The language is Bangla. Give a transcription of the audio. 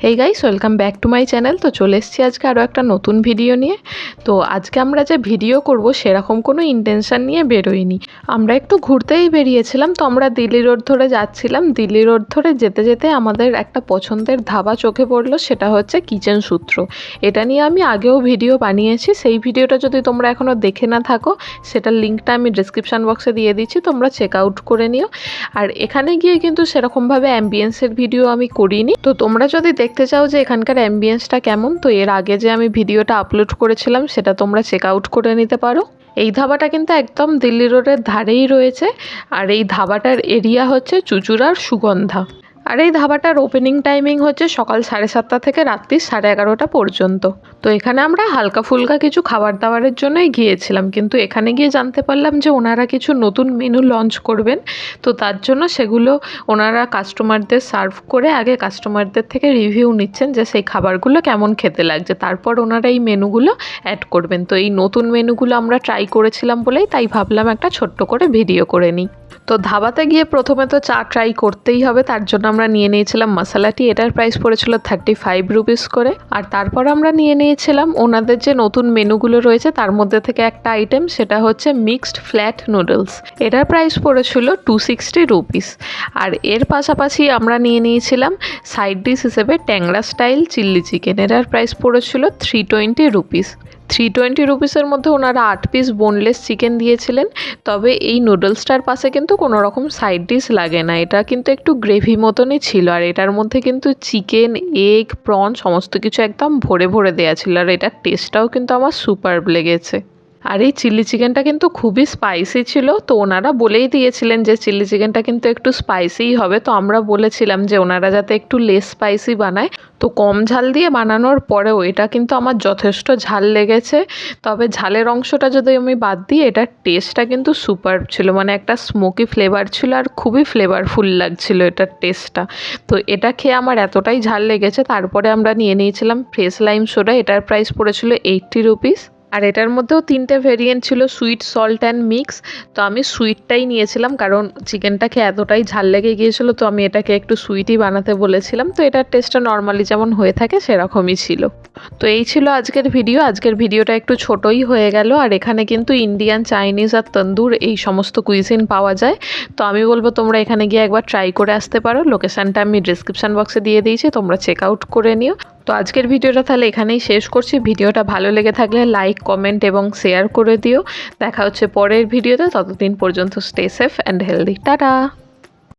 Hey guys, welcome back to my channel. তো চলে এসেছি আজকে আরও একটা নতুন ভিডিও নিয়ে। তো আজকে আমরা যে ভিডিও করব সেরকম কোনো ইন্টেনশন নিয়ে বেরোইনি। আমরা একটু ঘুরতেই বেরিয়েছিলাম। তো আমরা দিল্লি রোড ধরে যাচ্ছিলাম। দিল্লি রোড ধরে যেতে যেতে আমাদের একটা পছন্দের ধাবা চোখে পড়লো, সেটা হচ্ছে কিচেন সূত্র। এটা নিয়ে আমি আগেও ভিডিও বানিয়েছি। সেই ভিডিওটা যদি তোমরা এখনও দেখে না থাকো, সেটার লিঙ্কটা আমি ডিসক্রিপশান বক্সে দিয়ে দিচ্ছি, তোমরা চেক আউট করে নিও। আর এখানে গিয়ে কিন্তু সেরকমভাবে অ্যাম্বিয়েন্সের ভিডিও আমি করিনি। তো তোমরা যদি দেখতে চাও যে এখানকার অ্যাম্বিয়েন্সটা কেমন, তো এর আগে যে আমি ভিডিওটা আপলোড করেছিলাম সেটা তোমরা চেক আউট করে নিতে পারো। এই ধাবাটা কিন্তু একদম দিল্লি রোডের ধারেই রয়েছে। আর এই ধাবাটার এরিয়া হচ্ছে চুঁচুড়ার সুগন্ধা। আর এই ধাবাটার ওপেনিং টাইমিং হচ্ছে সকাল 7:30 থেকে রাত্রি 11:30 পর্যন্ত। তো এখানে আমরা হালকা ফুলকা কিছু খাবার দাবারের জন্যই গিয়েছিলাম, কিন্তু এখানে গিয়ে জানতে পারলাম যে ওনারা কিছু নতুন মেনু লঞ্চ করবেন। তো তার জন্য সেগুলো ওনারা কাস্টমারদের সার্ভ করে আগে কাস্টমারদের থেকে রিভিউ নিচ্ছেন যে সেই খাবারগুলো কেমন খেতে লাগছে, তারপর ওনারা এই মেনুগুলো অ্যাড করবেন। তো এই নতুন মেনুগুলো আমরা ট্রাই করেছিলাম বলেই তাই ভাবলাম একটা ছোট্ট করে ভিডিও করে নিই। তো ধাবাতে গিয়ে প্রথমে তো চা ট্রাই করতেই হবে, তার জন্য আমরা নিয়ে নিয়েছিলাম মশলা টি। এটার প্রাইস পড়েছিল 35 রুপিস করে। আর তারপর আমরা নিয়ে নিয়েছিলাম ওনাদের যে নতুন মেনুগুলো রয়েছে তার মধ্যে থেকে একটা আইটেম, সেটা হচ্ছে মিক্সড ফ্ল্যাট নুডলস। এটার প্রাইস পড়েছিল 260 রুপিস। আর এর পাশাপাশি আমরা নিয়ে নিয়েছিলাম সাইড ডিশ হিসেবে ট্যাংরা স্টাইল চিল্লি চিকেন। এটার প্রাইস পড়েছিল 320 রুপিস। 320 রুপিসের মধ্যে ওনারা 8 পিস বোনলেস চিকেন দিয়েছিলেন। তবে এই নুডলসটার পাশে কিন্তু কোনো রকম সাইড ডিশ লাগে না, এটা কিন্তু একটু গ্রেভি মতনই ছিল। আর এটার মধ্যে কিন্তু চিকেন, এগ, প্রন সমস্ত কিছু একদম ভরে ভরে দেওয়া ছিল। আর এটার টেস্টটাও কিন্তু আমার সুপারব লেগেছে। আর এই চিলি চিকেনটা কিন্তু খুবই স্পাইসি ছিল। তো ওনারা বলেই দিয়েছিলেন যে চিলি চিকেনটা কিন্তু একটু স্পাইসিই হবে। তো আমরা বলেছিলাম যে ওনারা যাতে একটু লেস স্পাইসি বানায়। তো কম ঝাল দিয়ে বানানোর পরেও এটা কিন্তু আমার যথেষ্ট ঝাল লেগেছে। তবে ঝালের অংশটা যদি আমি বাদ দিই, এটার টেস্টটা কিন্তু সুপার ছিল। মানে একটা স্মোকি ফ্লেভার ছিল আর খুবই ফ্লেভারফুল লাগছিল এটার টেস্টটা। তো এটা খেয়ে আমার এতটাই ঝাল লেগেছে। তারপরে আমরা নিয়ে নিয়েছিলাম ফ্রেশ লাইম সোডা। এটার প্রাইস পড়েছিল 80 রুপিস। আর এটার মধ্যেও 3টে ভেরিয়েন্ট ছিল, সুইট, সল্ট অ্যান্ড মিক্স। তো আমি সুইটটাই নিয়েছিলাম, কারণ চিকেনটা খেয়ে এতটাই ঝাল লেগে গিয়েছিলো। তো আমি এটাকে একটু সুইটই বানাতে বলেছিলাম। তো এটার টেস্টটা নর্মালি যেমন হয়ে থাকে সেরকমই ছিল। তো এই ছিল আজকের ভিডিও। আজকের ভিডিওটা একটু ছোটই হয়ে গেল। আর এখানে কিন্তু ইন্ডিয়ান, চাইনিজ আর তন্দুর এই সমস্ত কুইজিন পাওয়া যায়। তো আমি বলবো তোমরা এখানে গিয়ে একবার ট্রাই করে আসতে পারো। লোকেশানটা আমি ডিসক্রিপশান বক্সে দিয়ে দিয়েছি, তোমরা চেক আউট করে নিও। তো আজকের ভিডিওটা তাহলে এখানেই শেষ করছি। ভিডিওটা ভালো লেগে থাকলে লাইক, কমেন্ট এবং শেয়ার করে দিও। দেখা হচ্ছে পরের ভিডিওতে। ততদিন পর্যন্ত stay safe and healthy. Tata.